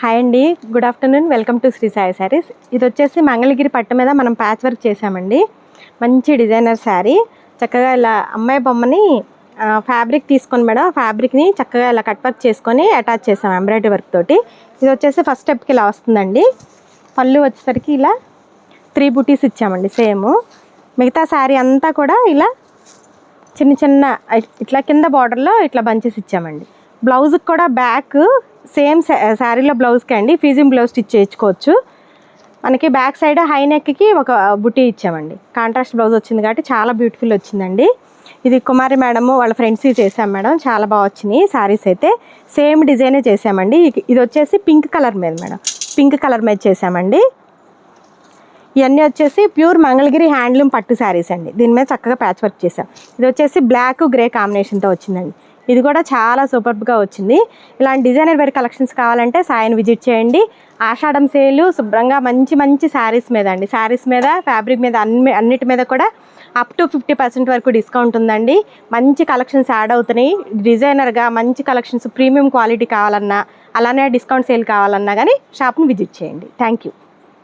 Hi అండి, good afternoon. Welcome to Sri Sai Sarees. ఇది వచ్చేసి మంగళగిరి పట్టు మీద మనం ప్యాచ్ వర్క్ చేసామండి. మంచి డిజైనర్ శారీ. చక్కగా ఇలా అమ్మాయి బొమ్మని ఫ్యాబ్రిక్ తీసుకొని మేడం ఫ్యాబ్రిక్ని చక్కగా ఇలా కట్ వర్క్ చేసుకొని అటాచ్ చేసాం ఎంబ్రాయిడరీ వర్క్ తోటి. ఇది వచ్చేసి ఫస్ట్ స్టెప్కి ఇలా వస్తుందండి. పళ్ళు వచ్చేసరికి ఇలా 3 బుటీస్ ఇచ్చామండి సేమ్. మిగతా శారీ అంతా కూడా ఇలా చిన్న చిన్న ఇట్లా కింద బార్డర్లో ఇట్లా బంచెస్ ఇచ్చామండి. బ్లౌజ్కి కూడా బ్యాక్ సేమ్ శారీలో బ్లౌజ్కి అండి ఫీజింగ్ బ్లౌజ్ స్టిచ్ చేయించుకోవచ్చు. మనకి బ్యాక్ సైడ్ హై నెక్కి ఒక బుటీ ఇచ్చామండి. కాంట్రాస్ట్ బ్లౌజ్ వచ్చింది కాబట్టి చాలా బ్యూటిఫుల్ వచ్చిందండి. ఇది కుమారి మేడం వాళ్ళ ఫ్రెండ్స్కి చేసాం మేడం, చాలా బాగా వచ్చినాయి శారీస్. అయితే సేమ్ డిజైనే చేసామండి. ఇది వచ్చేసి పింక్ కలర్ మీద మేడం, పింక్ కలర్ మీద చేసామండి. ఇవన్నీ వచ్చేసి ప్యూర్ మంగళగిరి హ్యాండ్లూమ్ పట్టు శారీస్ అండి. దీని మీద చక్కగా ప్యాచ్ వర్క్ చేసాం. ఇది వచ్చేసి బ్లాక్ గ్రే కాంబినేషన్తో వచ్చిందండి. ఇది కూడా చాలా సూపర్గా వచ్చింది. ఇలాంటి డిజైనర్ వేర్ కలెక్షన్స్ కావాలంటే సాయిని విజిట్ చేయండి. ఆషాఢం సేలు శుభ్రంగా మంచి మంచి శారీస్ మీద అండి, శారీస్ మీద ఫ్యాబ్రిక్ మీద అన్నిటి మీద కూడా అప్ టు 50% వరకు డిస్కౌంట్ ఉందండి. మంచి కలెక్షన్స్ యాడ్ అవుతున్నాయి. డిజైనర్గా మంచి కలెక్షన్స్ ప్రీమియం క్వాలిటీ కావాలన్నా అలానే డిస్కౌంట్ సేల్ కావాలన్నా కానీ షాప్ని విజిట్ చేయండి. Thank you.